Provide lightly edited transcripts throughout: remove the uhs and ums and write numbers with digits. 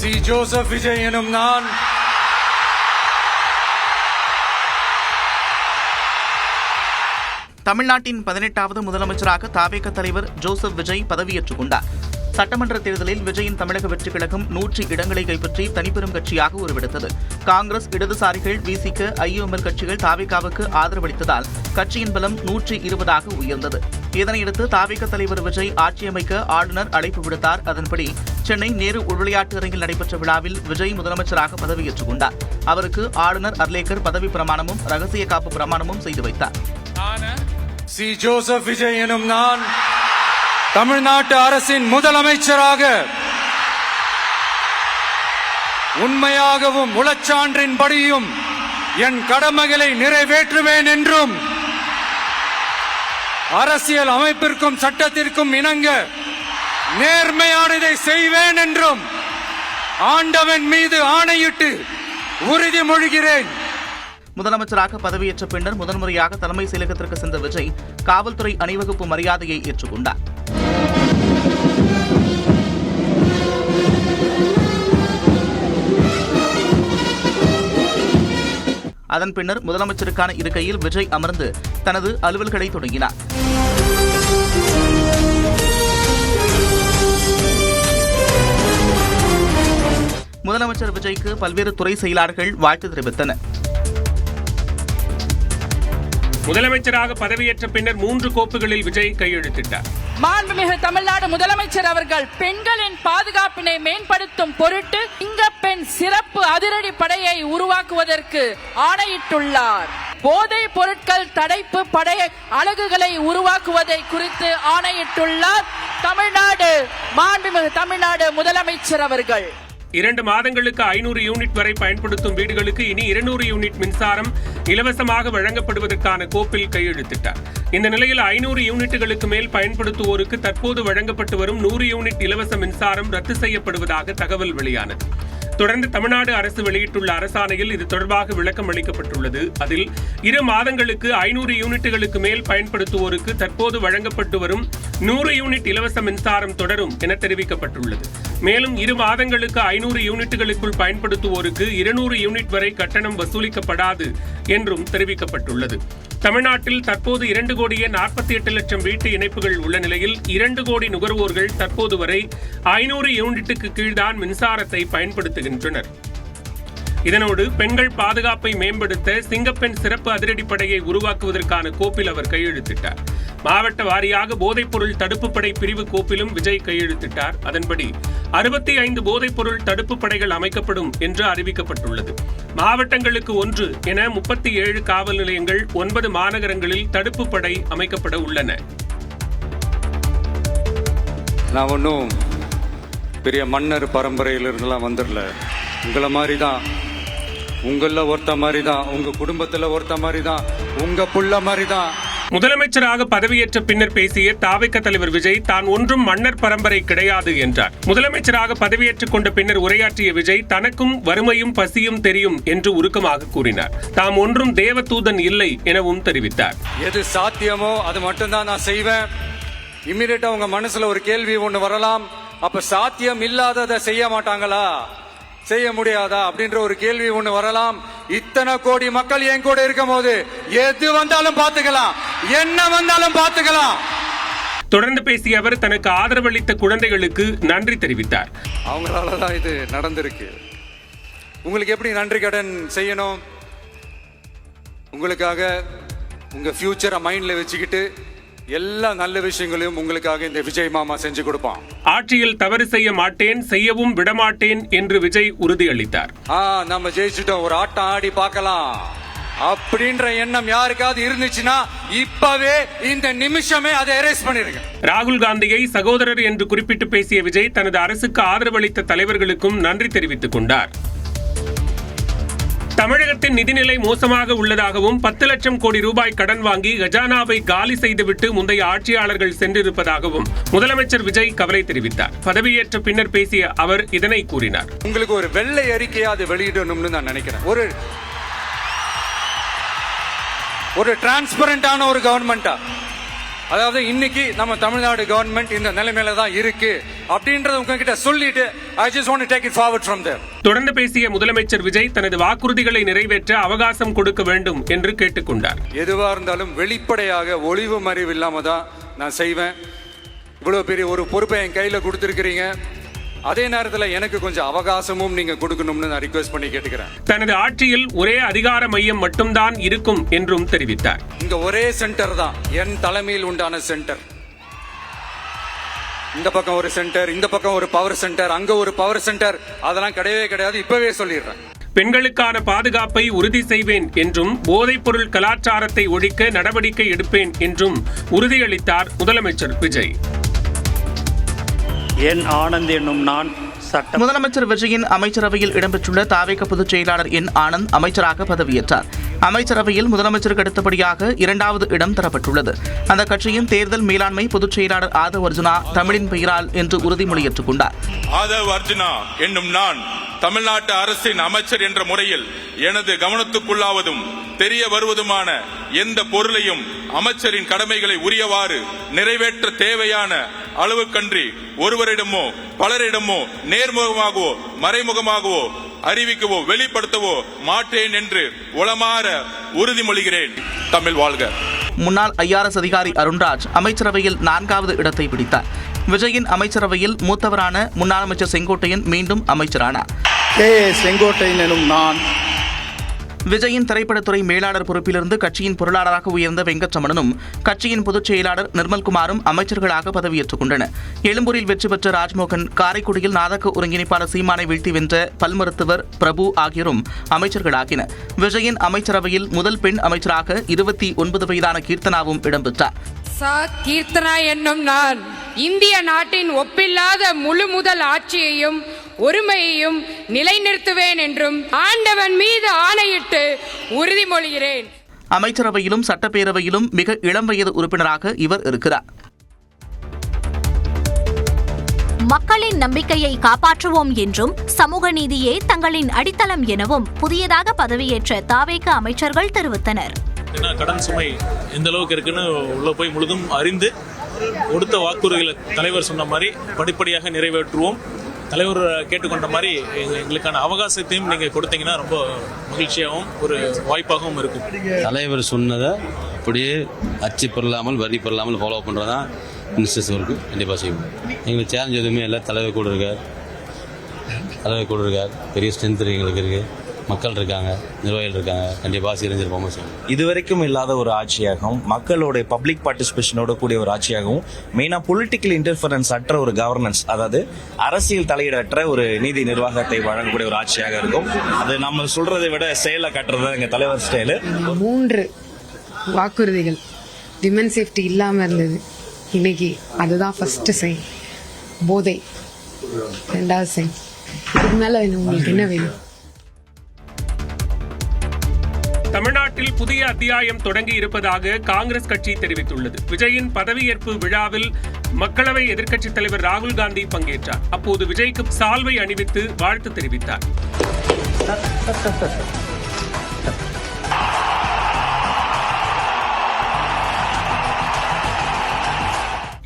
C. Joseph Vijay எனும் நான் தமிழ்நாட்டின் 18வது முதலமைச்சராக தவேக தலைவர் ஜோசப் விஜய் பதவியேற்றுக் கொண்டார். சட்டமன்ற தேர்தலில் விஜயின் தமிழக வெற்றிக் கழகம் 100 இடங்களை கைப்பற்றி தனிப்பெரும் கட்சியாக உருவெடுத்தது. காங்கிரஸ், இடதுசாரிகள், விசிக, ஐயுஎம்எல் கட்சிகள் தவேகாவுக்கு ஆதரவளித்ததால் கட்சியின் பலம் 120ஆக உயர்ந்தது. இதனையடுத்து தவேக தலைவர் விஜய் ஆட்சியமைக்க ஆளுநர் அழைப்பு விடுத்தார். அதன்படி சென்னை நேரு உள்விளையாட்டு அரங்கில் நடைபெற்ற விழாவில் விஜய் முதலமைச்சராக பதவியேற்றுக் கொண்டார். அவருக்கு ஆளுநர் அர்லேக்கர் பதவி பிரமாணமும் ரகசிய காப்பு பிரமாணமும் செய்து வைத்தார். சி. ஜோசப் விஜய் எனும் நான் தமிழ்நாட்டு அரசின் முதலமைச்சராக உண்மையாகவும் உளச்சான்றின்படியும் என் கடமைகளை நிறைவேற்றுவேன் என்றும் அரசியல் அமைப்பிற்கும் சட்டத்திற்கும் இணங்க நேர்மையானதை செய்வேன் என்றும் ஆண்டவன் மீது ஆணையிட்டு உறுதிமொழிகிறேன். முதலமைச்சராக பதவியேற்ற பின்னர் முதன்முறையாக தலைமை செயலகத்திற்கு சென்ற விஜய் காவல்துறை அணிவகுப்பு மரியாதையை ஏற்றுக்கொண்டார். அதன் பின்னர் முதலமைச்சருக்கான இருக்கையில் விஜய் அமர்ந்து தனது அலுவல்களை தொடங்கினார். முதலமைச்சர் விஜய்க்கு பல்வேறு துறை செயலாளர்கள் வாழ்த்து தெரிவித்தனர். முதலமைச்சராக பதவியேற்ற பின்னர் 3 கோப்புகளில் விஜய் கையெழுத்திட்டார். மாண்புமிகு தமிழ்நாடு முதலமைச்சர் அவர்கள் பெண்களின் பாதுகாப்பினை மேம்படுத்தும் பொருட்டு சிங்கப்பெண் சிறப்பு அதிரடி படையை உருவாக்குவதற்கு ஆணையிட்டுள்ளார். போதைப் பொருட்கள் தடுப்பு படை அலகுகளை உருவாக்குவதை குறித்து ஆணையிட்டுள்ளார் மாண்புமிகு தமிழ்நாடு முதலமைச்சர் அவர்கள். 2 மாதங்களுக்கு 500 யூனிட் வரை பயன்படுத்தும் வீடுகளுக்கு இனி 200 யூனிட் மின்சாரம் இலவசமாக வழங்கப்படுவதற்கான கோப்பில் கையெழுத்திட்டார். இந்த நிலையில் 500 யூனிட்டுகளுக்கு மேல் பயன்படுத்துவோருக்கு தற்போது வழங்கப்பட்டு வரும் 100 யூனிட் இலவச மின்சாரம் ரத்து செய்யப்படுவதாக தகவல் வெளியானது. தொடர்ந்து தமிழ்நாடு அரசு வெளியிட்டுள்ள அரசாணையில் இது தொடர்பாக விளக்கம் அளிக்கப்பட்டுள்ளது. அதில் 2 மாதங்களுக்கு 500 யூனிட்டுகளுக்கு மேல் பயன்படுத்துவோருக்கு தற்போது வழங்கப்பட்டு வரும் 100 யூனிட் இலவச மின்சாரம் தொடரும் என தெரிவிக்கப்பட்டுள்ளது. மேலும் 2 மாதங்களுக்கு 500 யூனிட்டுகளுக்குள் பயன்படுத்துவோருக்கு 200 யூனிட் வரை கட்டணம் வசூலிக்கப்படாது என்றும் தெரிவிக்கப்பட்டுள்ளது. தமிழ்நாட்டில் தற்போது 2,48,00,000 வீட்டு இணைப்புகள் உள்ள நிலையில் 2 கோடி நுகர்வோர்கள் தற்போது வரை 500 யூனிட்டுக்கு கீழ்தான் மின்சாரத்தை பயன்படுத்துகின்றனர். இதனோடு பெண்கள் பாதுகாப்பை மேம்படுத்த சிங்கப்பெண் சிறப்பு அதிரடிப்படையை உருவாக்குவதற்கான கோப்பில் அவர் கையெழுத்திட்டார். மாவட்ட வாரியாக போதைப்பொருள் தடுப்பு படை பிரிவு கோப்பிலும் விஜய் கையெழுத்திட்டார். அதன்படி 65 போதைப்பொருள் தடுப்பு படைகள் அமைக்கப்படும் என்று அறிவிக்கப்பட்டுள்ளது. மாவட்டங்களுக்கு 1 என 37 காவல் நிலையங்கள் 9 மாநகரங்களில் தடுப்பு படை அமைக்கப்பட உள்ளன. நான் ஒன்றும் பெரிய மன்னர் பரம்பரையிலிருந்துலாம் வந்துடல. உங்களை மாதிரி தான், உங்களில் ஒருத்த மாதிரி தான், உங்க குடும்பத்தில் ஒருத்த மாதிரி தான், உங்க புள்ள மாதிரி தான். முதலமைச்சராக பதவியேற்ற பின்னர் பேசிய தவேக தலைவர் விஜய் தான் ஒன்றும் மன்னர் பரம்பரை கிடையாது என்றார். முதலமைச்சராக பதவியேற்றுக் கொண்ட பின்னர் உரையாற்றிய விஜய் தனக்கும் வறுமையும் பசியும் தெரியும் என்று உருக்கமாக கூறினார். தாம் ஒன்றும் தேவதூதன் இல்லை எனவும் தெரிவித்தார். எது சாத்தியமோ அது மட்டும்தான் நான் செய்வேன். இம்மிடியேட்டா உங்க மனசுல ஒரு கேள்வி ஒண்ணு வரலாம், அப்ப சாத்தியம் இல்லாததை செய்ய மாட்டாங்களா, செய்ய முடியாதா அப்படின்ற ஒரு கேள்வி ஒண்ணு வரலாம். இத்தனை கோடி மக்கள் என் கூட இருக்கும் போது எது வந்தாலும் பாத்துக்கலாம், என்ன வந்தாலும் பாத்துக்கலாம். தொடர்ந்து பேசிய அவர் தனக்கு ஆதரவளித்த குழந்தைகளுக்கு நன்றி தெரிவித்தார். அவங்களாலதான் இது நடந்திருக்கு. உங்களுக்கு எப்படி நன்றி கடன் செய்யணும்? உங்களுக்காக உங்க ஃபியூச்சரை மைண்ட்ல வச்சுக்கிட்டு எல்லா நல்ல விஷயங்களையும் உங்களுக்காக இந்த விஜய் மாமா செஞ்சு கொடுப்பான். ஆட்சியில் தவறு செய்ய மாட்டேன், செய்யவும் விடமாட்டேன் என்று விஜய் உறுதியளித்தார். நம்ம ஜெயிச்சுட்டோம், ஒரு ஆட்டம் ஆடி பார்க்கலாம் அப்படின்ற எண்ணம் யாருக்காவது இருந்துச்சுன்னா இப்பவே இந்த நிமிஷமே அதை எரேஸ் பண்ணிருங்க. ராகுல் காந்தியை சகோதரர் என்று குறிப்பிட்டு பேசிய விஜய் தனது அரசுக்கு ஆதரவளித்த தலைவர்களுக்கும் நன்றி தெரிவித்துக் கொண்டார். தமிழகத்தின் நிதிநிலை மோசமாக உள்ளதாகவும் 10 லட்சம் கோடி ரூபாய் கடன் வாங்கி கஜானாவை காலி செய்துவிட்டு முந்தைய ஆட்சியாளர்கள் சென்றிருப்பதாகவும் முதலமைச்சர் விஜய் கவலை தெரிவித்தார். பதவியேற்ற பின்னர் பேசிய அவர் இதனை கூறினார். உங்களுக்கு ஒரு வெள்ளை அறிக்கையா அது வெளியிடணும்னு நான் நினைக்கிறேன். ஒரு டிரான்ஸ்பரண்டான ஒரு கவர்மெண்டா அதாவது இன்னைக்கு நம்ம தமிழ்நாடு கவர்மெண்ட் இந்த நிலைமையில தான் இருக்கு அப்படின்றத உங்ககிட்ட சொல்லிட்டு I just want to take it forward from there. தொடர்ந்து பேசிய முதலமைச்சர் விஜய் தனது வாக்குறுதிகளை நிறைவேற்ற அவகாசம் கொடுக்க வேண்டும் என்று கேட்டுக்கொண்டார். எதுவா இருந்தாலும் வெளிப்படையாக ஒளிவு மறைவு இல்லாம தான் நான் செய்வேன். இவ்வளவு பெரிய ஒரு பொறுப்பை என் கையில கொடுத்திருக்கிறீங்க. அதே நேரத்தில் எனக்கு கொஞ்சம் அவகாசமும் நீங்க கொடுக்கணும்னு நான் ரிக்வெஸ்ட் பண்ணி கேட்டுக்கிறேன். தனது ஆட்சியில் ஒரே அதிகார மையம் மட்டும்தான் இருக்கும் என்றும் தெரிவித்தார். இங்க ஒரே சென்டர் தான் என் தலைமையில் உண்டான சென்டர். இந்த பக்கம் ஒரு சென்டர், இந்த பக்கம் ஒரு பவர் சென்டர், அங்க ஒரு பவர் சென்டர், அதெல்லாம் கிடையவே கிடையாது. இப்பவே சொல்லிடுறேன். பெண்களுக்கான பாதுகாப்பை உறுதி செய்வேன் என்றும் போதைப் பொருள் கலாச்சாரத்தை ஒழிக்க நடவடிக்கை எடுப்பேன் என்றும் உறுதியளித்தார் முதலமைச்சர் விஜய். என் ஆனந்த் என்னும் நான் முதலமைச்சர் விஜயின் அமைச்சரவையில் இடம்பெற்றுள்ள தாவேக பொதுச் செயலாளர் என் ஆனந்த் அமைச்சராக பதவியேற்றார். அமைச்சரவையில் முதலமைச்சருக்கு அடுத்தபடியாக 2வது இடம் தரப்பட்டுள்ளது. அந்த கட்சியின் தேர்தல் மேலாண்மை பொதுச் செயலாளர் ஆதவ் அர்ஜுனா தமிழின் பெயரால் என்று உறுதிமொழியேற்றுக் கொண்டார். ஆதவ் அர்ஜுனா என்னும் நான் தமிழ்நாட்டு அரசின் அமைச்சர் என்ற முறையில் எனது கவனத்துக்குள்ளாவதும் தெரிய வருவதுமான எந்த பொருளையும் அமைச்சரின் கடமைகளை உரியவாறு நிறைவேற்ற தேவையான அளவுக்கன்றி ஒருவரிடமோ பலரிடமோ நேர்முகமாகவோ மறைமுகமாகவோ அறிவிக்கவோ வெளிப்படுத்தவோ மாட்டேன் என்று உளமாற உறுதிமொழிகிறேன். தமிழ் வாழ்க. முன்னாள் IRS அதிகாரி அருண்ராஜ் அமைச்சரவையில் 4வது இடத்தை பிடித்தார். விஜயின் அமைச்சரவையில் மூத்தவரான முன்னாள் அமைச்சர் செங்கோட்டையன் மீண்டும் அமைச்சரானார். செங்கோட்டையன் எனும் நான் விஜயின் திரைப்படத்துறை மேலாளர் பொறுப்பிலிருந்து கட்சியின் பொருளாளராக உயர்ந்த வெங்கட்ரமணனும் கட்சியின் பொதுச் செயலாளர் நிர்மல்குமாரும் அமைச்சர்களாக பதவியேற்றுக் கொண்டனர். எழும்பூரில் வெற்றி பெற்ற ராஜ்மோகன், காரைக்குடியில் நாதக ஒருங்கிணைப்பாளர் சீமானை வீழ்த்தி வென்ற பல் மருத்துவர் பிரபு ஆகியோரும் அமைச்சர்களாகினர். விஜயின் அமைச்சரவையில் முதல் பெண் அமைச்சராக 29 வயதான கீர்த்தனாவும் இடம்பெற்றார். கீர்த்தனா என்னும் நான் இந்திய நாட்டின் ஒப்பில்லாத முழு முதல் ஆட்சியையும் ஒருமையையும் நிலைநிறுத்துவேன் என்றும் ஆண்டவன் மீது ஆணையிட்டு உறுதிமொழிகிறேன். அமைச்சரவையிலும் சட்டப்பேரவையிலும் மிக இளம் வயது உறுப்பினராக இவர் இருக்கிறார். மக்களின் நம்பிக்கையை காப்பாற்றுவோம் என்றும் சமூக நீதியே தங்களின் அடித்தளம் எனவும் புதியதாக பதவியேற்ற தாவேக அமைச்சர்கள் தெரிவித்தனர். கடன் சுமை எந்த அளவுக்கு இருக்குன்னு உள்ள போய் முழுதும் அறிந்து கொடுத்த வாக்குறுதிகளை தலைவர் சொன்ன மாதிரி படிப்படியாக நிறைவேற்றுவோம். தலைவர் கேட்டுக்கொண்ட மாதிரி எங்களுக்கான அவகாசத்தையும் நீங்கள் கொடுத்தீங்கன்னா ரொம்ப மகிழ்ச்சியாகவும் ஒரு வாய்ப்பாகவும் இருக்கும். தலைவர் சொன்னதை அப்படியே அச்சு பெறலாமல் வரி பெறலாமல் ஃபாலோ பண்ணுறதான் மினிஸ்டர்ஸ் ஒர்க்கு கண்டிப்பாக செய்வோம். எங்களுக்கு சேலஞ்ச் எதுவுமே இல்லை. தலைவர் கூட இருக்கார், பெரிய ஸ்ட்ரென்த் எங்களுக்கு இருக்குது. மக்கள் இருக்காங்க, நிர்வாகிகள் இருக்காங்க. கண்டிப்பாக சீரஞ்சிருப்போம். இதுவரைக்கும் இல்லாத ஒரு ஆட்சியாகவும் மக்களோட பப்ளிக் பார்ட்டிசிபேஷனோட கூடிய ஒரு ஆட்சியாகவும் மெயினாக பொலிட்டிக்கல் இன்டர்ஃபரன்ஸ் அற்ற ஒரு கவர்னன்ஸ், அதாவது அரசியல் தலையீடற்ற ஒரு நீதி நிர்வாகத்தை வழங்கக்கூடிய ஒரு ஆட்சியாக இருக்கும். அது நம்ம சொல்றதை விட செயலை காட்டுறது எங்கள் தலைவர் ஸ்டைலு. 3 வாக்குறுதிகள் விமன் சேஃப்டி இல்லாமல் இருந்தது. இன்னைக்கு அதுதான் ஃபர்ஸ்ட் சைன். போதை 2வது சைன். இதுக்கு மேல உங்களுக்கு என்ன வேணும்? தமிழ்நாட்டில் புதிய அத்தியாயம் தொடங்கி இருப்பதாக காங்கிரஸ் கட்சி தெரிவித்துள்ளது. விஜயின் பதவியேற்பு விழாவில் மக்களவை எதிர்க்கட்சித் தலைவர் ராகுல் காந்தி பங்கேற்றார். அப்போது விஜய்க்கு சால்வை அணிவித்து வாழ்த்து தெரிவித்தார்.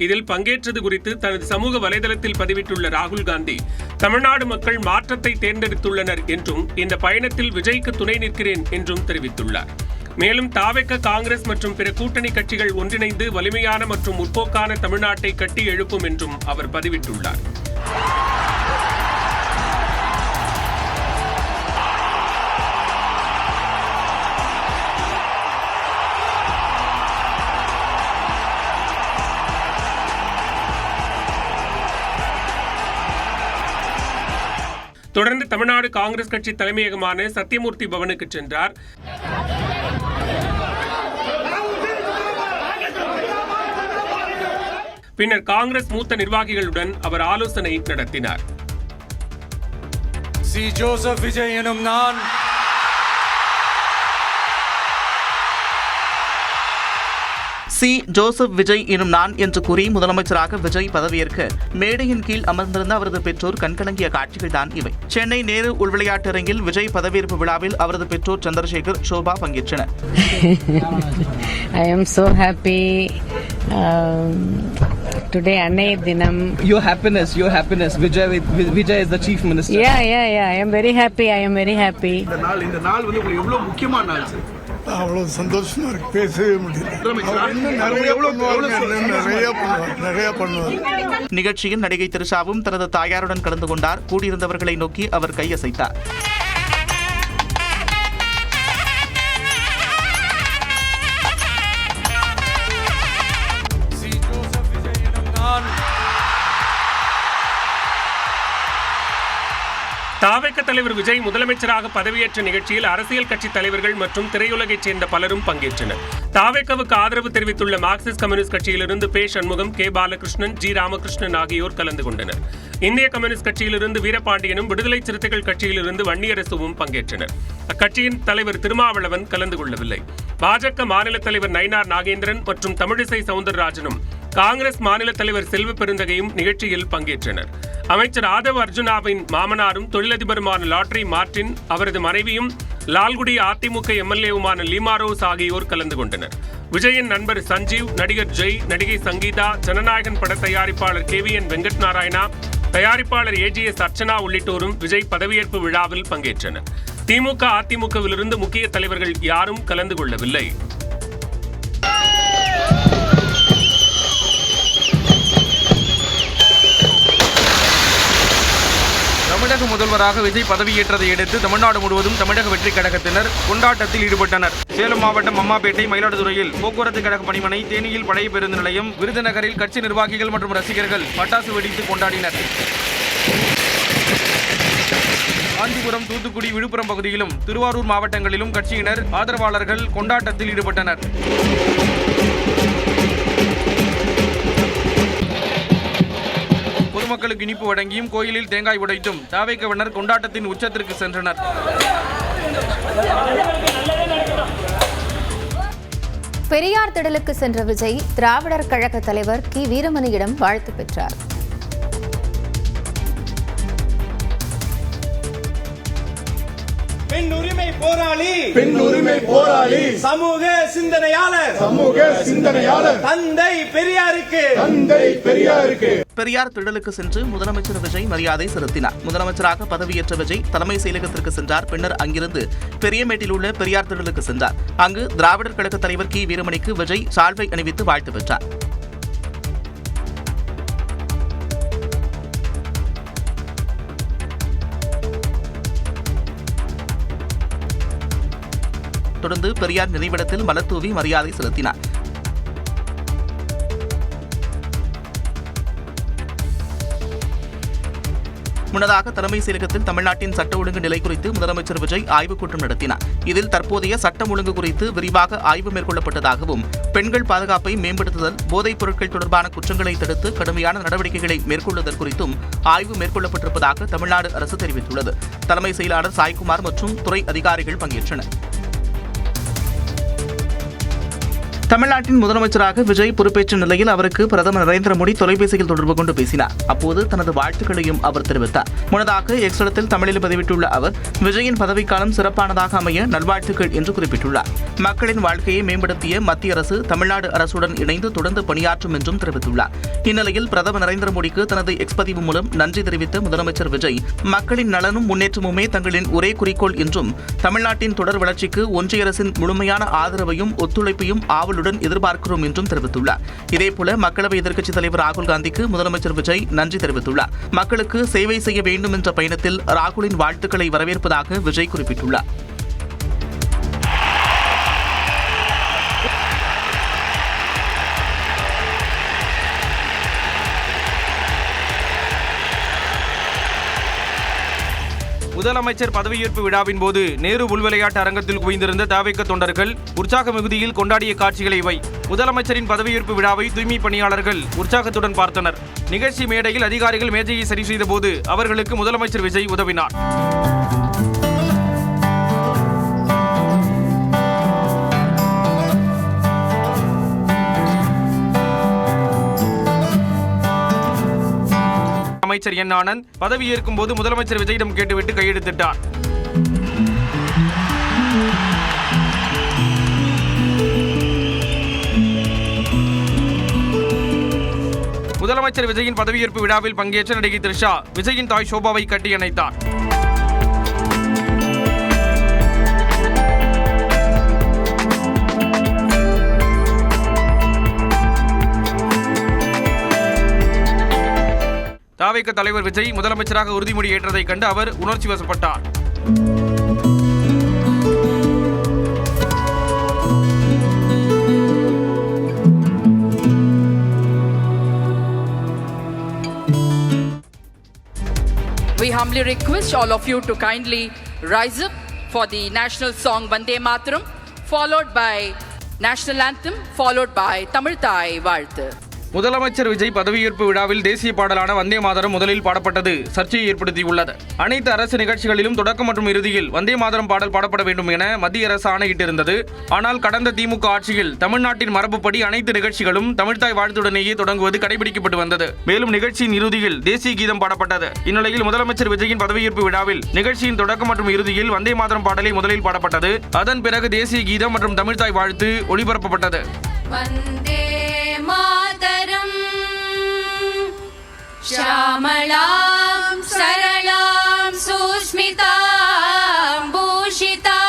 இதில் பங்கேற்றது குறித்து தனது சமூக வலைதளத்தில் பதிவிட்டுள்ள ராகுல் காந்தி, தமிழ்நாடு மக்கள் மாற்றத்தை தேர்ந்தெடுத்துள்ளனர் என்றும் இந்த பயணத்தில் விஜய்க்கு துணை நிற்கிறேன் என்றும் தெரிவித்துள்ளார். மேலும் தாவேக, காங்கிரஸ் மற்றும் பிற கூட்டணி கட்சிகள் ஒன்றிணைந்து வலிமையான மற்றும் முற்போக்கான தமிழ்நாட்டை கட்டி எழுப்பும் என்றும் அவர் பதிவிட்டுள்ளார். தொடர்ந்து தமிழ்நாடு காங்கிரஸ் கட்சி தலைமையகமான சத்தியமூர்த்தி பவனுக்கு சென்றார். பின்னர் காங்கிரஸ் மூத்த நிர்வாகிகளுடன் அவர் ஆலோசனை நடத்தினார். சி ஜோசப் விஜய் எனும் நான் ஜோசப் விஜய் எனும் நான் என்று கூறி முதலமைச்சராக விஜய் பதவியேற்க மேடையின் கீழ் அமர்ந்திருந்த அவரது பெற்றோர் கண்கலங்கிய காட்சிகள் தான் இவை. சென்னை நேரு உள்விளையாட்டரங்கில் விஜய் பதவியேற்பு விழாவில் அவரது பெற்றோர் சந்திரசேகர், சோபா பங்கேற்றனர். I am so happy today அன்னைய தினம். Your happiness, Vijay is the chief minister. Yeah. I am very happy. இந்த நாள் வந்து உங்களுக்கு எவ்வளவு முக்கியமான நாள் சார்? அவ்வளவு சந்தோஷமா இருக்கு, பேசவே முடியல. இன்னும் நிறைய பண்ணுவார். நிகழ்ச்சியில் நடிகை திரிஷாவும் தனது தாயாருடன் கலந்து கொண்டார். கூடியிருந்தவர்களை நோக்கி அவர் கையசைத்தார். தாவேக தலைவர் விஜய் முதலமைச்சராக பதவியேற்ற நிகழ்ச்சியில் அரசியல் கட்சி தலைவர்கள் மற்றும் திரையுலகைச் சேர்ந்த பலரும் பங்கேற்றனர். தாவேகவுக்கு ஆதரவு தெரிவித்துள்ள மார்க்சிஸ்ட் கம்யூனிஸ்ட் கட்சியிலிருந்து பே. சண்முகம், கே. பாலகிருஷ்ணன், ஜி. ராமகிருஷ்ணன் ஆகியோர் கலந்து கொண்டனர். இந்திய கம்யூனிஸ்ட் கட்சியிலிருந்து வீரபாண்டியனும், விடுதலை சிறுத்தைகள் கட்சியிலிருந்து வன்னியரசுவும் பங்கேற்றனர். அக்கட்சியின் தலைவர் திருமாவளவன் கலந்து கொள்ளவில்லை. பாஜக மாநில தலைவர் நயினார் நாகேந்திரன் மற்றும் தமிழிசை சவுந்தரராஜனும் காங்கிரஸ் மாநில தலைவர் செல்வ பெருந்தகையும் நிகழ்ச்சியில் பங்கேற்றனர். அமைச்சர் ஆதவ் அர்ஜுனாவின் மாமனாரும் தொழிலதிபருமான லாட்ரி மார்டின், அவரது மனைவியும் லால்குடி அதிமுக எம்எல்ஏவுமான லீமா ரோஸ் ஆகியோர் கலந்து கொண்டனர். விஜயின் நண்பர் சஞ்சீவ், நடிகர் ஜெய், நடிகை சங்கீதா, ஜனநாயகன் பட தயாரிப்பாளர் KVN வெங்கட் நாராயணா, தயாரிப்பாளர் AGS அர்ச்சனா உள்ளிட்டோரும் விஜய் பதவியேற்பு விழாவில் பங்கேற்றனர். திமுக அதிமுகவிலிருந்து முக்கிய தலைவர்கள் யாரும் கலந்து கொள்ளவில்லை. தமிழக முதல்வராக விஜய் பதவியேற்றதை அடுத்து தமிழ்நாடு முழுவதும் தமிழக வெற்றி கழகத்தினர் கொண்டாட்டத்தில் ஈடுபட்டனர். சேலம் மாவட்டம் அம்மாபேட்டை, மயிலாடுதுறையில் போக்குவரத்து கழக பணிமனை, தேனியில் பழைய பேருந்து நிலையம், விருதுநகரில் கட்சி நிர்வாகிகள் மற்றும் ரசிகர்கள் பட்டாசு வெடித்து கொண்டாடினர். காஞ்சிபுரம், தூத்துக்குடி, விழுப்புரம் பகுதியிலும் திருவாரூர் மாவட்டங்களிலும் கட்சியினர் ஆதரவாளர்கள் கொண்டாட்டத்தில் ஈடுபட்டனர். பொதுமக்களுக்கு இனிப்பு வழங்கியும் கோயிலில் தேங்காய் உடைத்தும் தாவேகவினர் கொண்டாட்டத்தின் உச்சத்திற்கு சென்றனர். பெரியார் திடலுக்கு சென்ற விஜய் திராவிடர் கழக தலைவர் கி. வீரமணியிடம் வாழ்த்து பெற்றார். பெண் உரிமை போராளி, சமூக சிந்தனையாளர், தந்தை பெரியாருக்கு. பெரியார் திடலுக்கு சென்று முதலமைச்சர் விஜய் மரியாதை செலுத்தினார். முதலமைச்சராக பதவியேற்ற விஜய் தலைமை செயலகத்திற்கு சென்றார். பின்னர் அங்கிருந்து பெரியமேட்டில் உள்ள பெரியார் திடலுக்கு சென்றார். அங்கு திராவிடர் கழக தலைவர் கி. வீரமணிக்கு விஜய் சால்வை அணிவித்து வாழ்த்து பெற்றார். தொடர்ந்து பெரியார் நினைவிடத்தில் மலர் தூவி மரியாதை செலுத்தினார். முன்னதாக தலைமை செயலகத்தில் தமிழ்நாட்டின் சட்ட ஒழுங்கு நிலை குறித்து முதலமைச்சர் விஜய் ஆய்வுக் கூட்டம் நடத்தினார். இதில் தற்போதைய சட்டம் ஒழுங்கு குறித்து விரிவாக ஆய்வு மேற்கொள்ளப்பட்டதாகவும், பெண்கள் பாதுகாப்பை மேம்படுத்துதல், போதைப் பொருட்கள் தொடர்பான குற்றங்களை தடுத்து கடுமையான நடவடிக்கைகளை மேற்கொள்ளுதல் குறித்தும் ஆய்வு மேற்கொள்ளப்பட்டிருப்பதாக தமிழ்நாடு அரசு தெரிவித்துள்ளது. தலைமை செயலாளர் சாய்குமார் மற்றும் துறை அதிகாரிகள் பங்கேற்றனர். தமிழ்நாட்டின் முதலமைச்சராக விஜய் பொறுப்பேற்ற நிலையில் அவருக்கு பிரதமர் நரேந்திர மோடி தொலைபேசியில் தொடர்பு கொண்டு பேசினார். அப்போது தனது வாழ்த்துக்களையும் அவர் தெரிவித்தார். முன்னதாக எக்ஸ் தளத்தில் தமிழில் பதிவிட்டுள்ள அவர், விஜயின் பதவிக்காலம் சிறப்பானதாக அமைய நல்வாழ்த்துக்கள் என்று குறிப்பிட்டுள்ளார். மக்களின் வாழ்க்கையை மேம்படுத்திய மத்திய அரசு தமிழ்நாடு அரசுடன் இணைந்து தொடர்ந்து பணியாற்றும் என்றும் தெரிவித்துள்ளார். இந்நிலையில் பிரதமர் நரேந்திர மோடிக்கு தனது எக்ஸ் பதிவு மூலம் நன்றி தெரிவித்த முதலமைச்சர் விஜய், மக்களின் நலனும் முன்னேற்றமுமே தங்களின் ஒரே குறிக்கோள் என்றும், தமிழ்நாட்டின் தொடர் வளர்ச்சிக்கு ஒன்றிய அரசின் முழுமையான ஆதரவையும் ஒத்துழைப்பையும் ஆவலுடன் எதிர்பார்க்கிறோம் என்றும் தெரிவித்துள்ளார். இதேபோல மக்களவை எதிர்க்கட்சித் தலைவர் ராகுல் காந்திக்கு முதலமைச்சர் விஜய் நன்றி தெரிவித்துள்ளார். மக்களுக்கு சேவை செய்ய வேண்டும் என்ற பயணத்தில் ராகுலின் வாழ்த்துக்களை வரவேற்பதாக விஜய் குறிப்பிட்டுள்ளார். முதலமைச்சர் பதவியேற்பு விழாவின் போது நேரு உள்விளையாட்டு அரங்கத்தில் குவிந்திருந்த தாவேக தொண்டர்கள் உற்சாக மிகுதியில் கொண்டாடிய காட்சிகளை முதலமைச்சரின் பதவியேற்பு விழாவை தூய்மை பணியாளர்கள் உற்சாகத்துடன் பார்த்தனர். நிகழ்ச்சி மேடையில் அதிகாரிகள் மேஜையை சரி செய்த போது அவர்களுக்கு முதலமைச்சர் விஜய் உதவினார். அமைச்சர் என் ஆனந்த் பதவியேற்கும் போது முதலமைச்சர் விஜயிடம் கேட்டுவிட்டு கையெழுத்திட்டார். முதலமைச்சர் விஜயின் பதவியேற்பு விழாவில் பங்கேற்ற நடிகை த்ரிஷா விஜயின் தாய் ஷோபாவை கட்டியணைத்தார். தாவேக தலைவர் விஜய் முதலமைச்சராக உறுதிமொழி ஏற்றதைக் கண்டு அவர் உணர்ச்சி வசப்பட்டார். We humbly request all of you to kindly rise up for the national song Vande Mataram, followed by national anthem, followed by Tamil Thai Vaalthu. முதலமைச்சர் விஜய் பதவியேற்பு விழாவில் தேசிய பாடலான வந்தே மாதரம் முதலில் பாடப்பட்டது சர்ச்சையை ஏற்படுத்தியுள்ளது. அனைத்து அரசு நிகழ்ச்சிகளிலும் தொடக்கம் மற்றும் இறுதியில் வந்தே மாதரம் பாடல் பாடப்பட வேண்டும் என மத்திய அரசு ஆணையிட்டிருந்தது. ஆனால் கடந்த திமுக ஆட்சியில் தமிழ்நாட்டின் மரபுப்படி அனைத்து நிகழ்ச்சிகளும் தமிழ்தாய் வாழ்த்துடனேயே தொடங்குவது கடைபிடிக்கப்பட்டு வந்தது. மேலும் நிகழ்ச்சியின் இறுதியில் தேசிய கீதம் பாடப்பட்டது. இந்நிலையில் முதலமைச்சர் விஜயின் பதவியேற்பு விழாவில் நிகழ்ச்சியின் தொடக்கம் மற்றும் இறுதியில் வந்தே மாதரம் பாடலை முதலில் பாடப்பட்டது. அதன் பிறகு தேசிய கீதம் மற்றும் தமிழ்தாய் வாழ்த்து ஒளிபரப்பப்பட்டது. श्यामलां सरलां सुस्मितां भूषितां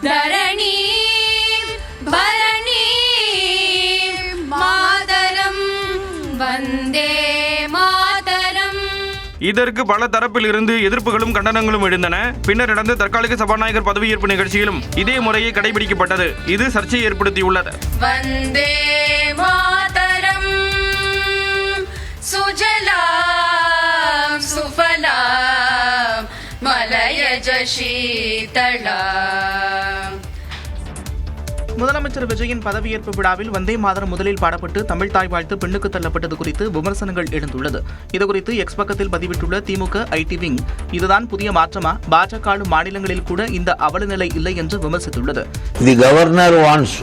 धरणीं भरणीं मातरं वन्दे मातरम्. இதற்கு பல தரப்பில் இருந்து எதிர்ப்புகளும் கண்டனங்களும் எழுந்தன. பின்னர் நடந்த தற்காலிக சபாநாயகர் பதவியேற்பு நிகழ்ச்சியிலும் இதே முறையை கடைபிடிக்கப்பட்டது. இது சர்ச்சையை ஏற்படுத்தியுள்ளது. वन्दे मातरम् सुजलां सुफलां मलयज शीतलाम्. முதலமைச்சர் விஜயின் பதவியேற்பு விழாவில் வந்தே மாதரம் முதலில் பாடப்பட்டு தமிழ் தாய் வாழ்த்து பெண்ணுக்கு தள்ளப்பட்டது குறித்து விமர்சனங்கள் எழுந்துள்ளது. இதுகுறித்து எக்ஸ் பக்கத்தில் பதிவிட்டுள்ள திமுக ஐடி விங், இதுதான் புதிய மாற்றமா? பாஜக ஆளும் மாநிலங்களில் கூட இந்த அவலநிலை இல்லை என்று விமர்சித்துள்ளது. The governor wants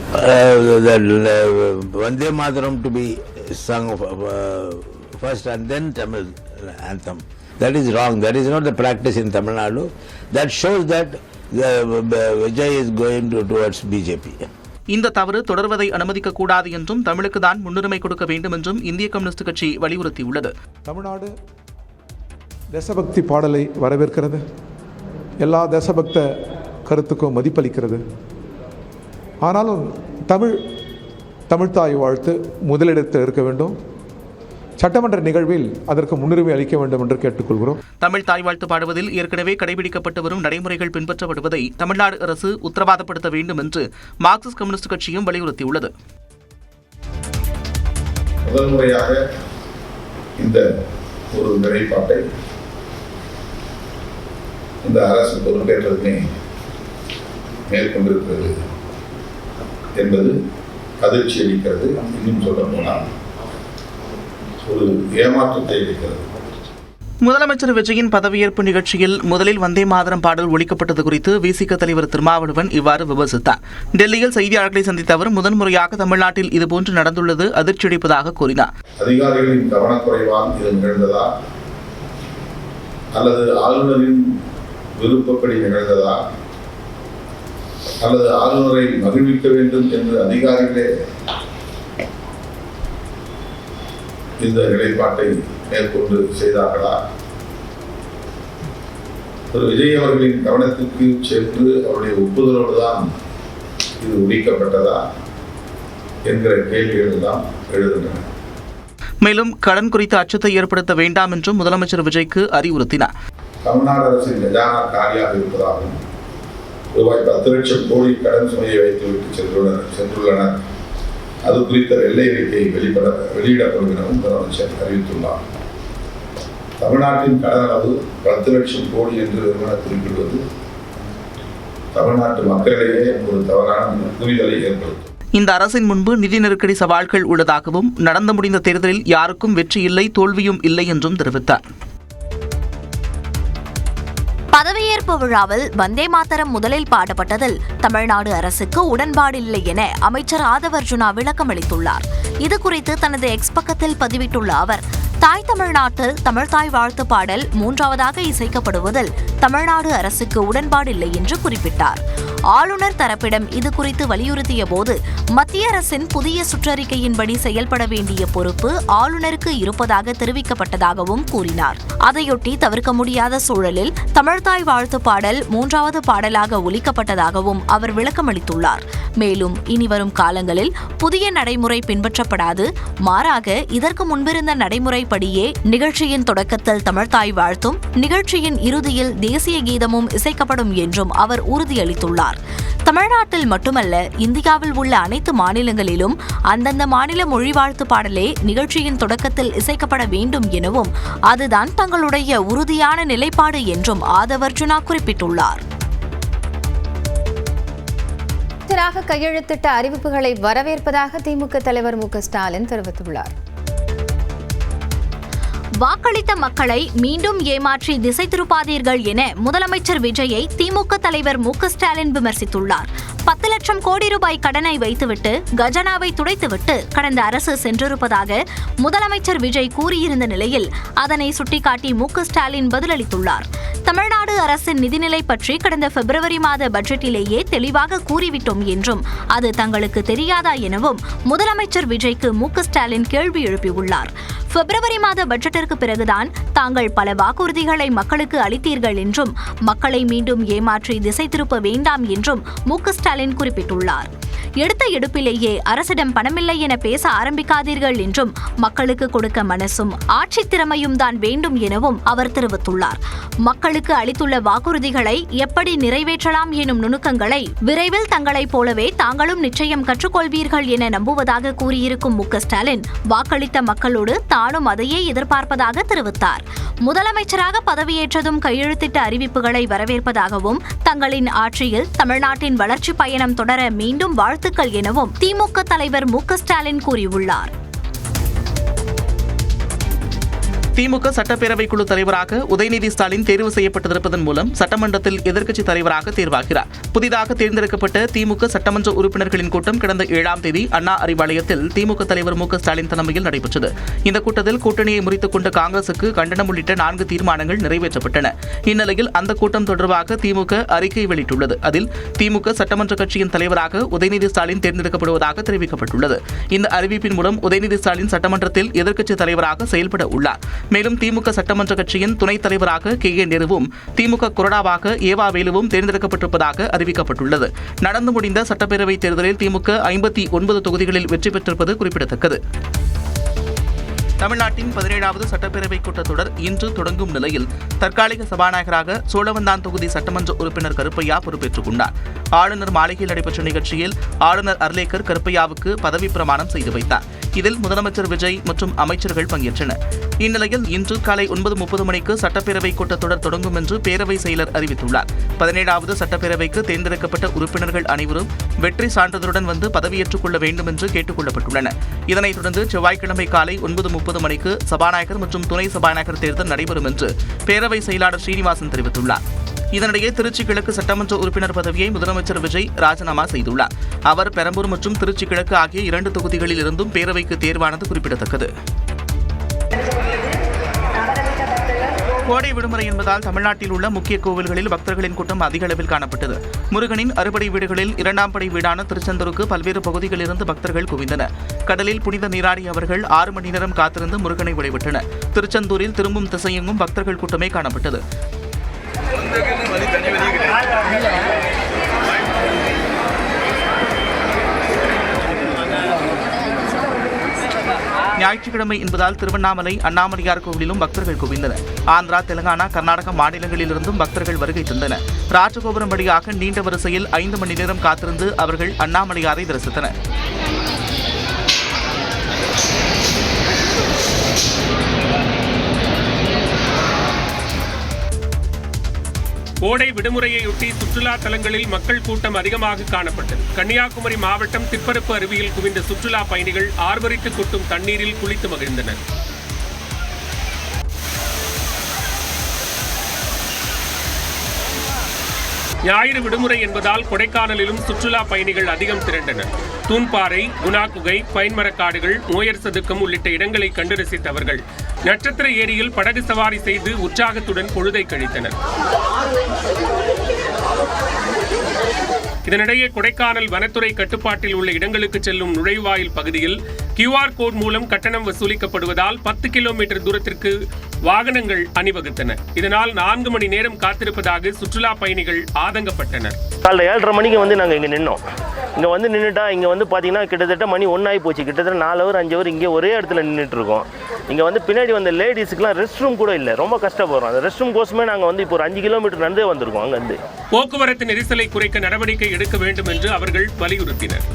Vande Mataram to be sung first and then Tamil anthem. That is wrong. That is not the practice in Tamil Nadu. That shows that Vijay is going towards BJP. இந்த தவறு தொடர்வதை அனுமதிக்க கூடாது என்றும் தமிழுக்கு தான் முன்னுரிமை கொடுக்க வேண்டும் என்றும் இந்திய கம்யூனிஸ்ட் கட்சி வலியுறுத்தியுள்ளது. தமிழ்நாடு தேசபக்தி பாடலை வரவேற்கிறது. எல்லா தேசபக்த கருத்துக்கும் மதிப்பளிக்கிறது. ஆனாலும் தமிழ்தாய் வாழ்த்து முதலிடத்தில் இருக்க வேண்டும். சட்டமன்ற நிகழ்வில் அதற்கு முன்னுரிமை அளிக்க வேண்டும் என்று கேட்டுக்கொள்கிறோம். தமிழ் தாய் வாழ்த்து பாடுவதில் ஏற்கனவே கடைபிடிக்கப்பட்டு வரும் நடைமுறைகள் பின்பற்றப்படுவதை தமிழ்நாடு அரசு உத்தரவாதப்படுத்த வேண்டும் என்று மார்க்சிஸ்ட் கம்யூனிஸ்ட் கட்சியும் வலியுறுத்தியுள்ளது. முதல் முறையாக இந்த ஒரு நிலைப்பாட்டை இந்த அரசு பொறுப்பேற்றதுமே மேற்கொண்டிருக்கிறது என்பது அதிர்ச்சி அளிக்கிறது. இன்னும் சொல்ல போனால் ஒரு ஏமாற்றத்தை அளிக்கிறது. முதலமைச்சர் விஜயின் பதவியேற்பு நிகழ்ச்சியில் முதலில் வந்தே மாதரம் பாடல் ஒலிக்கப்பட்டது குறித்து விசிக தலைவர் திருமாவளவன் இவ்வாறு விமர்சித்தார். டெல்லியில் செய்தியாளர்களை சந்தித்த அவர் முதன்முறையாக தமிழ்நாட்டில் இதுபோன்று நடந்துள்ளது அதிர்ச்சியளிப்பதாக கூறினார். அதிகாரிகளின் கவனக்குறைவால் இது நிகழ்ந்ததா அல்லது ஆளுநரின் விருப்பப்படி நிகழ்ந்ததா அல்லது ஆளுநரை மகிழ்விக்க வேண்டும் என்று அதிகாரிகளே இந்த நிலைப்பாட்டை மேற்கொண்டு செய்தார்களா? ஒரு விஜய் அவர்களின் கவனத்திற்கு சென்று அவருடைய ஒப்புதலோடு தான் இது ஒழிக்கப்பட்டதா என்கிற கேள்விகள் எல்லாம் எழுகின்றன. மேலும் கடன் குறித்த அச்சத்தை ஏற்படுத்த வேண்டாம் என்றும் முதலமைச்சர் விஜய்க்கு அறிவுறுத்தினார். தமிழ்நாடு அரசின் கஜானா காலியாக இருப்பதாகவும் ரூபாய் 10 லட்சம் கோடி கடன் சுமையை வைத்துவிட்டு சென்றுள்ளனர். அது குறித்த வெள்ளை அறிக்கை வெளியிடப்படும் எனவும் முதலமைச்சர் அறிவித்துள்ளார். தமிழ்நாட்டின் கடன் அளவு 10 லட்சம் கோடி என்று குறிப்பிடுவது தமிழ்நாட்டு மக்களிடையே ஒரு தவறான புரிதலை ஏற்படுத்தும். இந்த அரசின் முன்பு நிதி நெருக்கடி சவால்கள் உள்ளதாகவும் நடந்து முடிந்த தேர்தலில் யாருக்கும் வெற்றி இல்லை, தோல்வியும் இல்லை என்றும் தெரிவித்தார். பதவியேற்பு விழாவில் வந்தே மாதரம் முதலில் பாடப்பட்டதில் தமிழ்நாடு அரசுக்கு உடன்பாடில்லை என அமைச்சர் ஆதவர்ஜுனா விளக்கமளித்துள்ளார். இதுகுறித்து தனது எக்ஸ் பக்கத்தில் பதிவிட்டுள்ள அவர், தாய் தமிழ்நாட்டில் தமிழ்தாய் வாழ்த்து பாடல் 3வதாக இசைக்கப்படுவதில் தமிழ்நாடு அரசுக்கு உடன்பாடில்லை என்று குறிப்பிட்டார். ஆளுநர் தரப்பிடம் இது குறித்து வலியுறுத்திய போது மத்திய அரசின் புதிய சுற்றறிக்கையின்படி செயல்பட வேண்டிய பொறுப்பு ஆளுநருக்கு இருப்பதாக தெரிவிக்கப்பட்டதாகவும் கூறினார். அதையொட்டி தவிர்க்க முடியாத சூழலில் தமிழ்தாய் வாழ்த்து பாடல் 3வது பாடலாக ஒலிக்கப்பட்டதாகவும் அவர் விளக்கமளித்துள்ளார். மேலும் இனிவரும் காலங்களில் புதிய நடைமுறை பின்பற்றப்படாது, மாறாக இதற்கு முன்பிருந்த நடைமுறைப்படியே நிகழ்ச்சியின் தொடக்கத்தில் தமிழ்தாய் வாழ்த்தும், நிகழ்ச்சியின் இறுதியில் தேசிய கீதமும் இசைக்கப்படும் என்றும் அவர் உறுதியளித்துள்ளார். தமிழ்நாட்டில் மட்டுமல்ல, இந்தியாவில் உள்ள அனைத்து மாநிலங்களிலும் அந்தந்த மாநில மொழி வாழ்த்து பாடலே நிகழ்ச்சியின் தொடக்கத்தில் இசைக்கப்பட வேண்டும் எனவும் அதுதான் தங்களுடைய உறுதியான நிலைப்பாடு என்றும் ஆதவர்ஜுனா குறிப்பிட்டுள்ளார். கையெழுத்திட்ட அறிவிப்புகளை வரவேற்பதாக திமுக தலைவர் மு க ஸ்டாலின் தெரிவித்துள்ளார். வாக்களித்த மக்களை மீண்டும் ஏமாற்றி திசை திருப்பாதீர்கள் என முதலமைச்சர் விஜயை திமுக தலைவர் மு க ஸ்டாலின் விமர்சித்துள்ளார். 10 லட்சம் கோடி ரூபாய் கடனை வைத்துவிட்டு கஜானாவை துடைத்துவிட்டு கடந்த அரசு சென்றிருப்பதாக முதலமைச்சர் விஜய் கூறியிருந்த நிலையில் அதனை சுட்டிக்காட்டி மு க ஸ்டாலின் பதிலளித்துள்ளார். தமிழ்நாடு அரசின் நிதிநிலை பற்றி கடந்த பிப்ரவரி மாத பட்ஜெட்டிலேயே தெளிவாக கூறிவிட்டோம் என்றும் அது தங்களுக்கு தெரியாதா எனவும் முதலமைச்சர் விஜய்க்கு மு க ஸ்டாலின் கேள்வி எழுப்பியுள்ளார். பிப்ரவரி மாத பட்ஜெட்டிற்கு பிறகுதான் தாங்கள் பல வாக்குறுதிகளை மக்களுக்கு அளித்தீர்கள் என்றும் மக்களை மீண்டும் ஏமாற்றி திசை திருப்ப வேண்டாம் என்றும் மு க ஸ்டாலின் குறிப்பிட்டுள்ளார். எடுத்த எடுப்பிலேயே அரசிடம் பணமில்லை என பேச ஆரம்பிக்காதீர்கள் என்றும் மக்களுக்கு கொடுக்க மனசும் ஆட்சி திறமையும் தான் வேண்டும் எனவும் அவர் தெரிவித்துள்ளார். மக்களுக்கு அளித்துள்ள வாக்குறுதிகளை எப்படி நிறைவேற்றலாம் எனும் நுணுக்கங்களை விரைவில் தங்களைப் போலவே தாங்களும் நிச்சயம் கற்றுக்கொள்வீர்கள் என நம்புவதாக கூறியிருக்கும் மு க ஸ்டாலின் வாக்களித்த மக்களோடு தானும் அதையே எதிர்பார்ப்பதாக தெரிவித்தார். முதலமைச்சராக பதவியேற்றதும் கையெழுத்திட்ட அறிவிப்புகளை வரவேற்பதாகவும் தங்களின் ஆட்சியில் தமிழ்நாட்டின் வளர்ச்சி பயணம் தொடர மீண்டும் வாழ்த்துக்கள் எனவும் திமுக தலைவர் மு க ஸ்டாலின் கூறியுள்ளார். திமுக சட்டப்பேரவை குழு தலைவராக உதயநிதி ஸ்டாலின் தேர்வு செய்யப்பட்டிருப்பதன் மூலம் சட்டமன்றத்தில் எதிர்க்கட்சித் தலைவராக தேர்வாகிறார். புதிதாக தேர்ந்தெடுக்கப்பட்ட திமுக சட்டமன்ற உறுப்பினர்களின் கூட்டம் கடந்த 7ஆம் தேதி அண்ணா அறிவாலயத்தில் திமுக தலைவர் மு க ஸ்டாலின் தலைமையில் நடைபெற்றது. இந்த கூட்டத்தில் கூட்டணியை முறித்துக் கொண்ட காங்கிரசுக்கு கண்டனம் உள்ளிட்ட 4 தீர்மானங்கள் நிறைவேற்றப்பட்டன. இந்நிலையில் அந்த கூட்டம் தொடர்பாக திமுக அறிக்கை வெளியிட்டுள்ளது. அதில் திமுக சட்டமன்ற கட்சியின் தலைவராக உதயநிதி ஸ்டாலின் தேர்ந்தெடுக்கப்படுவதாக தெரிவிக்கப்பட்டுள்ளது. இந்த அறிவிப்பின் மூலம் உதயநிதி ஸ்டாலின் சட்டமன்றத்தில் எதிர்க்கட்சித் தலைவராக செயல்பட உள்ளார். மேலும் திமுக சட்டமன்ற கட்சியின் துணைத் தலைவராக கே.ஏ. நேருவும் திமுக கொறடாவாக ஏவா வேலுவும் தேர்ந்தெடுக்கப்பட்டிருப்பதாக அறிவிக்கப்பட்டுள்ளது. நடந்து முடிந்த சட்டப்பேரவைத் தேர்தலில் திமுக 59 தொகுதிகளில் வெற்றி பெற்றிருப்பது குறிப்பிடத்தக்கது. தமிழ்நாட்டின் 17வது சட்டப்பேரவை கூட்டத்தொடர் இன்று தொடங்கும் நிலையில் தற்காலிக சபாநாயகராக சோழவந்தான் தொகுதி சட்டமன்ற உறுப்பினர் கருப்பையா பொறுப்பேற்றுக் கொண்டார். ஆளுநர் மாளிகையில் நடைபெற்ற நிகழ்ச்சியில் ஆளுநர் அர்லேக்கர் கருப்பையாவுக்கு பதவி பிரமாணம் செய்து வைத்தார். இதில் முதலமைச்சர் விஜய் மற்றும் அமைச்சர்கள் பங்கேற்றனர். இந்நிலையில் இன்று காலை 9:30 மணிக்கு சட்டப்பேரவை கூட்டத்தொடர் தொடங்கும் என்று பேரவை செயலர் அறிவித்துள்ளார். 17வது சட்டப்பேரவைக்கு தேர்ந்தெடுக்கப்பட்ட உறுப்பினர்கள் அனைவரும் வெற்றி சான்றிதழுடன் வந்து பதவியேற்றுக் கொள்ள வேண்டும் என்று கேட்டுக் கொள்ளப்பட்டுள்ளனர். இதனைத் தொடர்ந்து செவ்வாய்க்கிழமை காலை 9:30 மணிக்கு சபாநாயகர் மற்றும் துணை சபாநாயகர் தேர்தல் நடைபெறும் என்று பேரவை செயலாளர் ஸ்ரீனிவாசன் தெரிவித்துள்ளார். இதனிடையே திருச்சி கிழக்கு சட்டமன்ற உறுப்பினர் பதவியை முதலமைச்சர் விஜய் ராஜினாமா செய்துள்ளார். அவர் பெரம்பூர் மற்றும் திருச்சி கிழக்கு ஆகிய 2 தொகுதிகளில் இருந்தும் பேரவைக்கு தேர்வானது குறிப்பிடத்தக்கது. கோடை விடுமுறை என்பதால் தமிழ்நாட்டில் உள்ள முக்கிய கோவில்களில் பக்தர்களின் கூட்டம் அதிக அளவில் காணப்பட்டது. முருகனின் அறுபடை வீடுகளில் 2ஆம் படை வீடான திருச்செந்தூருக்கு பல்வேறு பகுதிகளிலிருந்து பக்தர்கள் குவிந்தனர். கடலில் புனித நீராடிய அவர்கள் 6 மணி நேரம் காத்திருந்து முருகனை வழிபட்டனர். திருச்செந்தூரில் திரும்பும் திசையெங்கும் பக்தர்கள் கூட்டமே காணப்பட்டது. ஞாயிற்றுக்கிழமை என்பதால் திருவண்ணாமலை அண்ணாமலையார் கோவிலிலும் பக்தர்கள் குவிந்தனர். ஆந்திரா, தெலுங்கானா, கர்நாடக மாநிலங்களிலிருந்தும் பக்தர்கள் வருகை தந்தனர். ராஜகோபுரம் வழியாக நீண்ட வரிசையில் 5 மணி நேரம் காத்திருந்து அவர்கள் அண்ணாமலையாரை தரிசித்தனர். கோடை விடுமுறையொட்டி சுற்றுலா தலங்களில் மக்கள் கூட்டம் அதிகமாக காணப்பட்டது. கன்னியாகுமரி மாவட்டம் திற்பரப்பு அருவியில் குவிந்த சுற்றுலா பயணிகள் ஆர்வரித்து கொட்டும் தண்ணீரில் குளித்து மகிழ்ந்தனர். ஞாயிறு விடுமுறை என்பதால் கொடைக்கானலிலும் சுற்றுலா பயணிகள் அதிகம் திரண்டனர். தூண்பாறை, குணா குகை, பைன்மரக்காடுகள், மோயர் சதுக்கம் உள்ளிட்ட இடங்களை கண்டு ரசித்தவர்கள் நட்சத்திர ஏரியில் படகு சவாரி செய்து உற்சாகத்துடன் பொழுதை கழித்தனர். இதனிடையே கொடைக்கானல் வனத்துறை கட்டுப்பாட்டில் உள்ள இடங்களுக்கு செல்லும் நுழைவாயில் பகுதியில் QR கோட் மூலம் கட்டணம் வசூலிக்கப்படுவதால் 10 கிலோமீட்டர் தூரத்திற்கு வாகனங்கள் அணிவகுத்தன. இதனால் 4 மணி நேரம் காத்திருப்பதாக சுற்றுலா பயணிகள் ஆதங்கப்பட்டனர். காலைல 7:30 மணிக்கு வந்து நாங்கள் இங்கே நின்னோம். இங்கே வந்து நின்றுட்டா இங்கே வந்து பார்த்தீங்கன்னா கிட்டத்தட்ட மணி 1 ஆகி போச்சு. கிட்டத்தட்ட 4 ஹவர் 5 ஹவர் இங்கே ஒரே இடத்துல நின்றுட்டு இருக்கோம். இங்கே வந்து பின்னாடி வந்த லேடிஸுக்குலாம் ரெஸ்ட் ரூம் கூட இல்லை, ரொம்ப கஷ்டப்படுறோம். அந்த ரெஸ்ட் ரூம் கோசமே நாங்கள் வந்து இப்போ ஒரு 5 கிலோமீட்டர் நடந்தே வந்திருக்கோம். அங்கேருந்து போக்குவரத்து நெரிசலை குறைக்க நடவடிக்கை எடுக்க வேண்டும் என்று அவர்கள் வலியுறுத்தினர்.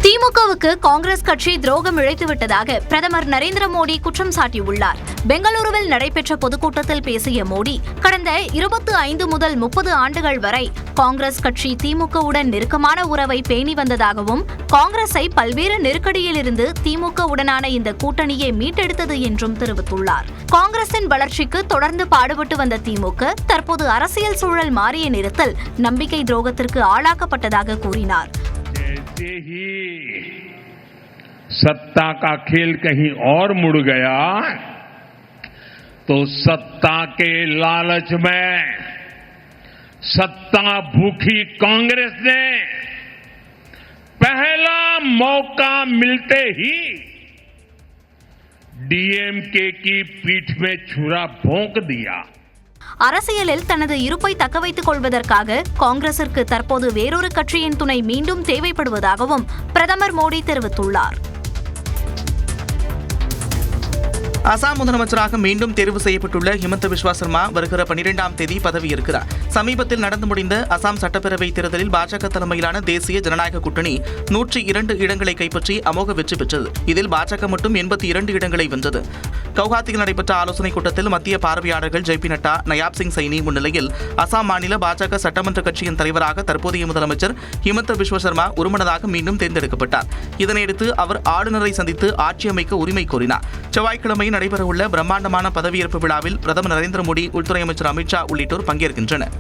திமுகவுக்கு காங்கிரஸ் கட்சி துரோகம் இழைத்துவிட்டதாக பிரதமர் நரேந்திர மோடி குற்றம் சாட்டியுள்ளார். பெங்களூருவில் நடைபெற்ற பொதுக்கூட்டத்தில் பேசிய மோடி, கடந்த 25 முதல் 30 ஆண்டுகள் வரை காங்கிரஸ் கட்சி திமுகவுடன் நெருக்கமான உறவை பேணி வந்ததாகவும், காங்கிரஸை பல்வேறு நெருக்கடியிலிருந்து திமுகவுடனான இந்த கூட்டணியை மீட்டெடுத்தது என்றும் தெரிவித்துள்ளார். காங்கிரசின் வளர்ச்சிக்கு தொடர்ந்து பாடுபட்டு வந்த திமுக தற்போது அரசியல் சூழல் மாறிய நேரத்தில் நம்பிக்கை துரோகத்திற்கு ஆளாக்கப்பட்டதாக கூறினார். जैसे ही सत्ता का खेल कहीं और मुड़ गया तो सत्ता के लालच में सत्ता भूखी कांग्रेस ने पहला मौका मिलते ही डीएमके की पीठ में छुरा भोंक दिया. அரசியலில் தனது இருப்பை தக்கவைத்துக் கொள்வதற்காக காங்கிரசிற்கு தற்போது வேறொரு கட்சியின் துணை மீண்டும் தேவைப்படுவதாகவும் பிரதமர் மோடி தெரிவித்துள்ளார். அசாம் முதலமைச்சராக மீண்டும் தேர்வு செய்யப்பட்டுள்ள ஹிமந்த பிஸ்வா சர்மா வருகிற 12ஆம் தேதி பதவியேற்கிறார். சமீபத்தில் நடந்து முடிந்த அசாம் சட்டப்பேரவை தேர்தலில் பாஜக தலைமையிலான தேசிய ஜனநாயக கூட்டணி 102 இடங்களை கைப்பற்றி அமோக வெற்றி பெற்றது. இதில் பாஜக மட்டும் 82 இடங்களை வென்றது. கவுஹாத்தியில் நடைபெற்ற ஆலோசனைக் கூட்டத்தில் மத்திய பார்வையாளர்கள் JP நட்டா, நயாப் சிங் சைனி முன்னிலையில் அசாம் மாநில பாஜக சட்டமன்ற கட்சியின் தலைவராக தற்போதைய முதலமைச்சர் ஹிமந்த பிஸ்வா சர்மா ஒருமனதாக மீண்டும் தேர்ந்தெடுக்கப்பட்டார். இதனையடுத்து அவர் ஆளுநரை சந்தித்து ஆட்சி அமைக்க உரிமை கோரினார். செவ்வாய்க்கிழமை நடைபெறவுள்ள பிரம்மாண்டமான பதவியேற்பு விழாவில் பிரதமர் நரேந்திர மோடி, உள்துறை அமைச்சர் அமித்ஷா உள்ளிட்டோர் பங்கேற்கின்றனர்.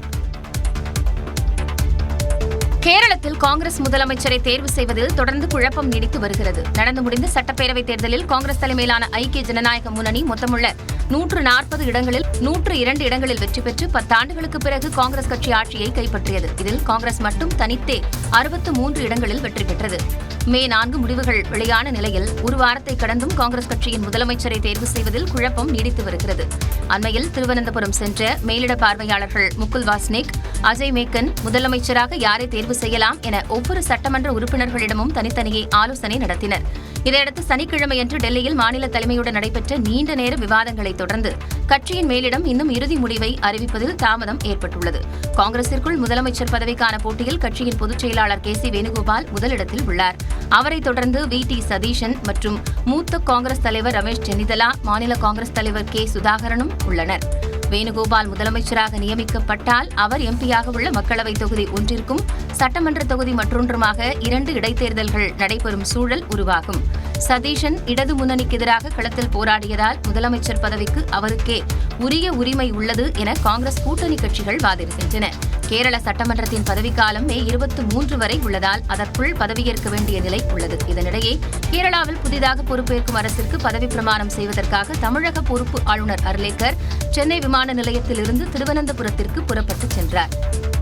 கேரளத்தில் காங்கிரஸ் முதலமைச்சரை தேர்வு செய்வதில் தொடர்ந்து குழப்பம் நீடித்து வருகிறது. நடந்து முடிந்த சட்டப்பேரவைத் தேர்தலில் காங்கிரஸ் தலைமையிலான ஐக்கிய ஜனநாயக முன்னணி மொத்தமுள்ள 140 இடங்களில் 102 இடங்களில் வெற்றி பெற்று 10 ஆண்டுகளுக்கு பிறகு காங்கிரஸ் கட்சி ஆட்சியை கைப்பற்றியது. இதில் காங்கிரஸ் மட்டும் தனித்தே 63 இடங்களில் வெற்றி பெற்றது. மே 4 முடிவுகள் வெளியான நிலையில் ஒரு வாரத்தை கடந்தும் காங்கிரஸ் கட்சியின் முதலமைச்சரை தேர்வு செய்வதில் குழப்பம் நீடித்து வருகிறது. அண்மையில் திருவனந்தபுரம் சென்ற மேலிட பார்வையாளர்கள் முகுல் வாஸ்னிக், அஜய் மேக்கன் முதலமைச்சராக யாரை தேர்வு செய்யலாம் என ஒவ்வொரு சட்டமன்ற உறுப்பினர்களிடமும் தனித்தனியே ஆலோசனை நடத்தினர். இதையடுத்து சனிக்கிழமையன்று டெல்லியில் மாநில தலைமையுடன் நடைபெற்ற நீண்ட நேர விவாதங்களை தொடர்ந்து கட்சியின் மேலிடம் இன்னும் இறுதி முடிவை அறிவிப்பதில் தாமதம் ஏற்பட்டுள்ளது. காங்கிரசிற்குள் முதலமைச்சர் பதவிக்கான போட்டியில் கட்சியின் பொதுச் செயலாளர் KC வேணுகோபால் முதலிடத்தில் உள்ளார். அவரைத் தொடர்ந்து VT சதீஷன் மற்றும் மூத்த காங்கிரஸ் தலைவர் ரமேஷ் சென்னிதலா, மாநில காங்கிரஸ் தலைவர் K சுதாகரனும் உள்ளனர். வேணுகோபால் முதலமைச்சராக நியமிக்கப்பட்டால் அவர் எம்பியாக உள்ள மக்களவைத் தொகுதி ஒன்றிற்கும் சட்டமன்ற தொகுதி மற்றொன்றுமாக 2 இடைத்தேர்தல்கள் நடைபெறும் சூழல் உருவாகும். சதீஷன் இடது முன்னணிக்கு எதிராக களத்தில் போராடியதால் முதலமைச்சர் பதவிக்கு அவருக்கே உரிய உரிமை உள்ளது என காங்கிரஸ் கூட்டணி கட்சிகள் வாதிடுகின்றன. கேரள சட்டமன்றத்தின் பதவிக்காலம் மே 23 வரை உள்ளதால் அதற்குள் பதவியேற்க வேண்டிய நிலை உள்ளது. இதனிடையே கேரளாவில் புதிதாக பொறுப்பேற்கும் அரசிற்கு பதவி பிரமாணம் செய்வதற்காக தமிழக பொறுப்பு ஆளுநர் அர்லேக்கர் சென்னை விமான நிலையத்திலிருந்து திருவனந்தபுரத்திற்கு புறப்பட்டுச் சென்றார்.